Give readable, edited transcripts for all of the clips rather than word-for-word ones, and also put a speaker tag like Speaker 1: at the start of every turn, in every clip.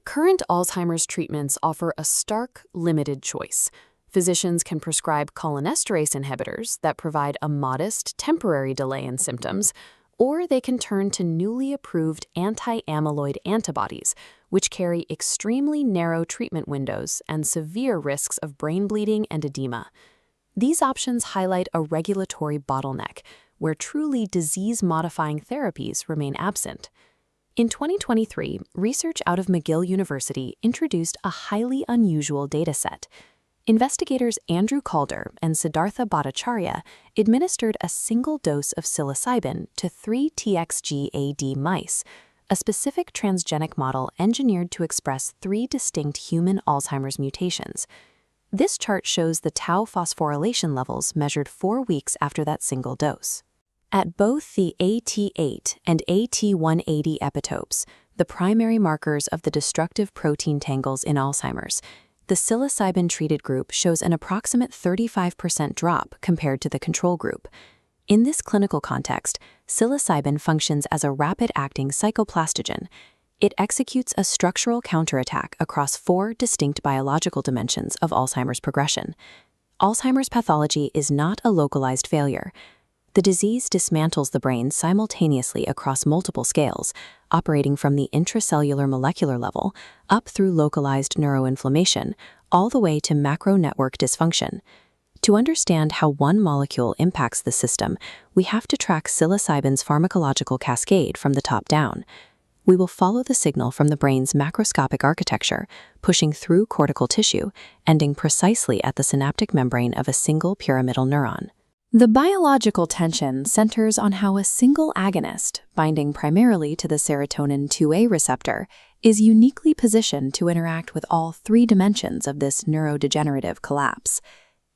Speaker 1: Current Alzheimer's treatments offer a stark, limited choice. Physicians can prescribe cholinesterase inhibitors that provide a modest, temporary delay in symptoms, or they can turn to newly approved anti-amyloid antibodies, which carry extremely narrow treatment windows and severe risks of brain bleeding and edema. These options highlight a regulatory bottleneck, where truly disease-modifying therapies remain absent. In 2023, research out of McGill University introduced a highly unusual dataset. Investigators Andrew Calder and Siddhartha Bhattacharya administered a single dose of psilocybin to 3 TXG-AD mice, a specific transgenic model engineered to express 3 distinct human Alzheimer's mutations. This chart shows the tau phosphorylation levels measured 4 weeks after that single dose. At both the AT8 and AT180 epitopes, the primary markers of the destructive protein tangles in Alzheimer's, the psilocybin-treated group shows an approximate 35% drop compared to the control group. In this clinical context, psilocybin functions as a rapid-acting psychoplastogen. It executes a structural counterattack across 4 distinct biological dimensions of Alzheimer's progression. Alzheimer's pathology is not a localized failure. The disease dismantles the brain simultaneously across multiple scales, operating from the intracellular molecular level up through localized neuroinflammation, all the way to macro-network dysfunction. To understand how one molecule impacts the system, we have to track psilocybin's pharmacological cascade from the top down. We will follow the signal from the brain's macroscopic architecture, pushing through cortical tissue, ending precisely at the synaptic membrane of a single pyramidal neuron. The biological tension centers on how a single agonist, binding primarily to the serotonin 2A receptor, is uniquely positioned to interact with all 3 dimensions of this neurodegenerative collapse.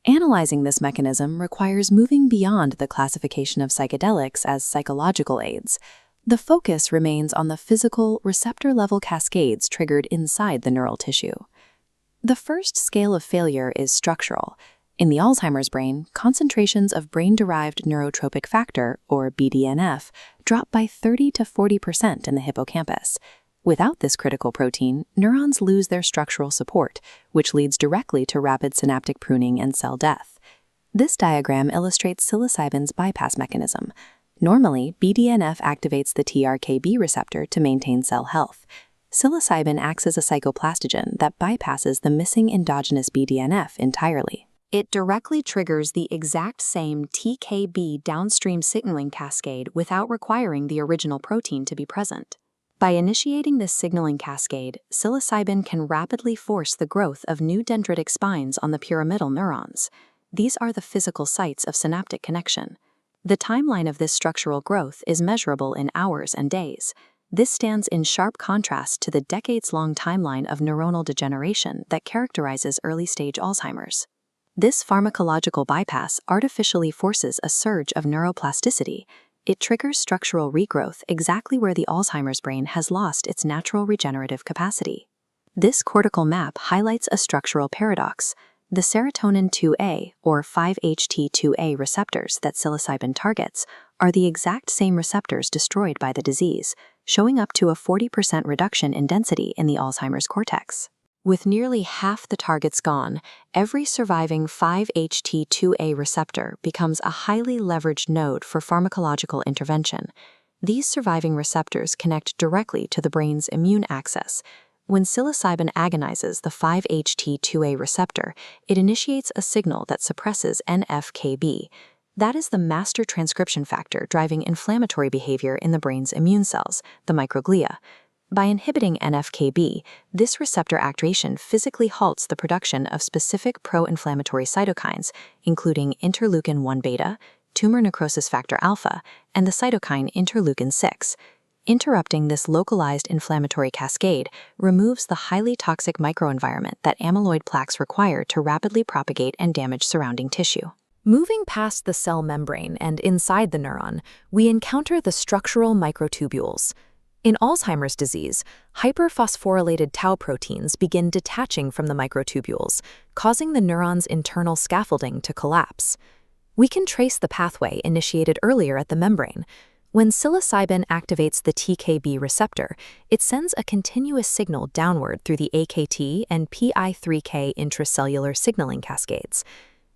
Speaker 1: Analyzing this mechanism requires moving beyond the classification of psychedelics as psychological aids. The focus remains on the physical, receptor-level cascades triggered inside the neural tissue. The first scale of failure is structural. In the Alzheimer's brain, concentrations of brain-derived neurotropic factor, or BDNF, drop by 30 to 40% in the hippocampus. Without this critical protein, neurons lose their structural support, which leads directly to rapid synaptic pruning and cell death. This diagram illustrates psilocybin's bypass mechanism. Normally, BDNF activates the TRKB receptor to maintain cell health. Psilocybin acts as a psychoplastogen that bypasses the missing endogenous BDNF entirely. It directly triggers the exact same TKB downstream signaling cascade without requiring the original protein to be present. By initiating this signaling cascade, psilocybin can rapidly force the growth of new dendritic spines on the pyramidal neurons. These are the physical sites of synaptic connection. The timeline of this structural growth is measurable in hours and days. This stands in sharp contrast to the decades-long timeline of neuronal degeneration that characterizes early-stage Alzheimer's. This pharmacological bypass artificially forces a surge of neuroplasticity. It triggers structural regrowth exactly where the Alzheimer's brain has lost its natural regenerative capacity. This cortical map highlights a structural paradox. The serotonin 2A, or 5-HT2A receptors that psilocybin targets, are the exact same receptors destroyed by the disease, showing up to a 40% reduction in density in the Alzheimer's cortex. With nearly half the targets gone, every surviving 5-HT2A receptor becomes a highly leveraged node for pharmacological intervention. These surviving receptors connect directly to the brain's immune axis. When psilocybin agonizes the 5-HT2A receptor, it initiates a signal that suppresses NF-κB. That is the master transcription factor driving inflammatory behavior in the brain's immune cells, the microglia. By inhibiting NF-κB, this receptor activation physically halts the production of specific pro-inflammatory cytokines, including interleukin-1 beta, tumor necrosis factor alpha, and the cytokine interleukin-6. Interrupting this localized inflammatory cascade removes the highly toxic microenvironment that amyloid plaques require to rapidly propagate and damage surrounding tissue. Moving past the cell membrane and inside the neuron, we encounter the structural microtubules. In Alzheimer's disease, hyperphosphorylated tau proteins begin detaching from the microtubules, causing the neuron's internal scaffolding to collapse. We can trace the pathway initiated earlier at the membrane.
Speaker 2: When psilocybin activates the TKB receptor, it sends a continuous signal downward through the AKT and PI3K intracellular signaling cascades.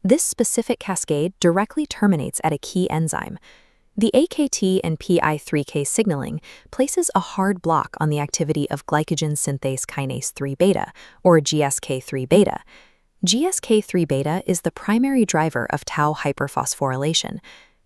Speaker 2: This specific cascade directly terminates at a key enzyme. The AKT and PI3K signaling places a hard block on the activity of glycogen synthase kinase 3 beta, or GSK3 beta. GSK3 beta is the primary driver of tau hyperphosphorylation.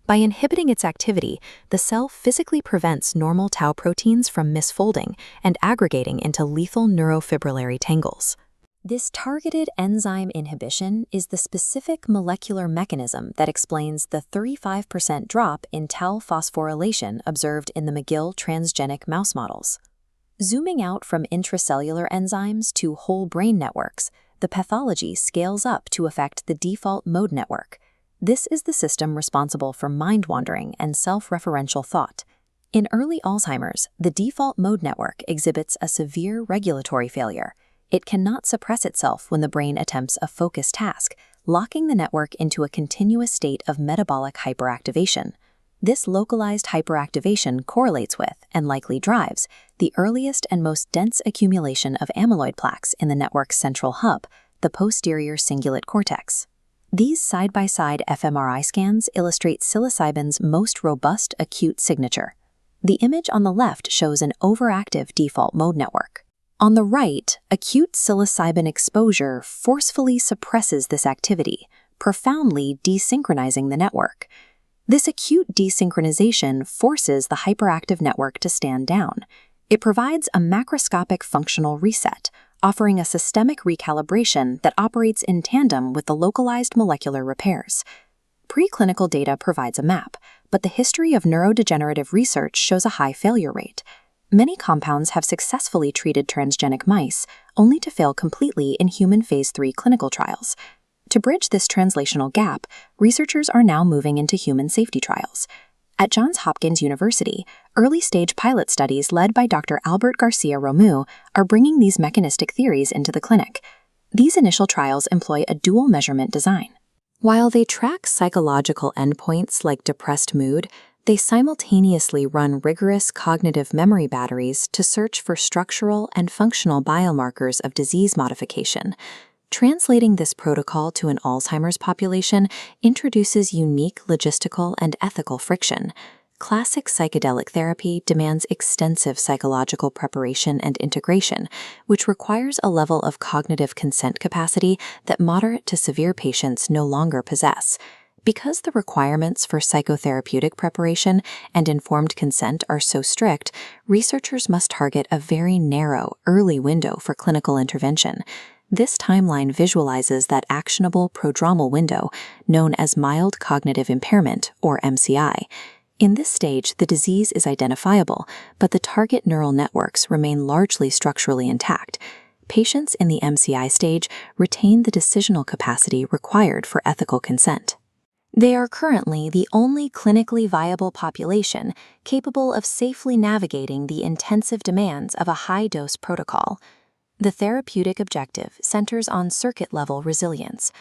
Speaker 2: By inhibiting its activity, the cell physically prevents normal tau proteins from misfolding and aggregating into lethal neurofibrillary tangles. This targeted enzyme inhibition is the specific molecular mechanism that explains the 35% drop in tau phosphorylation observed in the McGill transgenic mouse models. Zooming out from intracellular enzymes to whole brain networks, the pathology scales up to affect the default mode network. This is the system responsible for mind-wandering and self-referential thought. In early Alzheimer's, the default mode network exhibits a severe regulatory failure. It cannot suppress itself when the brain attempts a focused task, locking the network into a continuous state of metabolic hyperactivation. This localized hyperactivation correlates with, and likely drives, the earliest and most dense accumulation of amyloid plaques in the network's central hub, the posterior cingulate cortex. These side-by-side fMRI scans illustrate psilocybin's most robust acute signature. The image on the left shows an overactive default mode network. On the right, acute psilocybin exposure forcefully suppresses this activity, profoundly desynchronizing the network. This acute desynchronization forces the hyperactive network to stand down. It provides a macroscopic functional reset, offering a systemic recalibration that operates in tandem with the localized molecular repairs. Preclinical data provides a map, but the history of neurodegenerative research shows a high failure rate. Many compounds have successfully treated transgenic mice, only to fail completely in human phase 3 clinical trials. To bridge this translational gap, researchers are now moving into human safety trials. At Johns Hopkins University, early-stage pilot studies led by Dr. Albert Garcia-Romu are bringing these mechanistic theories into the clinic. These initial trials employ a dual measurement design. While they track psychological endpoints like depressed mood, they simultaneously run rigorous cognitive memory batteries to search for structural and functional biomarkers of disease modification. Translating this protocol to an Alzheimer's population introduces unique logistical and ethical friction. Classic psychedelic therapy demands extensive psychological preparation and integration, which requires a level of cognitive consent capacity that moderate to severe patients no longer possess. Because the requirements for psychotherapeutic preparation and informed consent are so strict, researchers must target a very narrow, early window for clinical intervention. This timeline visualizes that actionable prodromal window known as mild cognitive impairment, or MCI. In this stage, the disease is identifiable, but the target neural networks remain largely structurally intact. Patients in the MCI stage retain the decisional capacity required for ethical consent. They are currently the only clinically viable population capable of safely navigating the intensive demands of a high-dose protocol. The therapeutic objective centers on circuit-level resilience.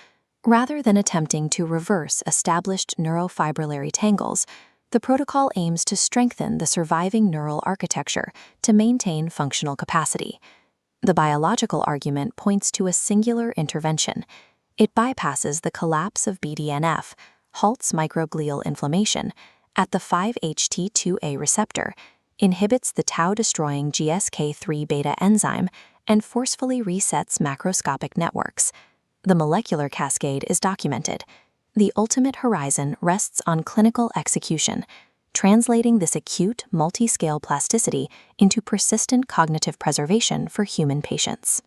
Speaker 2: Rather than attempting to reverse established neurofibrillary tangles, the protocol aims to strengthen the surviving neural architecture to maintain functional capacity. The biological argument points to a singular intervention. It bypasses the collapse of BDNF, halts microglial inflammation at the 5-HT2A receptor, inhibits the tau-destroying GSK3 beta enzyme, and forcefully resets macroscopic networks. The molecular cascade is documented. The ultimate horizon rests on clinical execution, translating this acute, multi-scale plasticity into persistent cognitive preservation for human patients.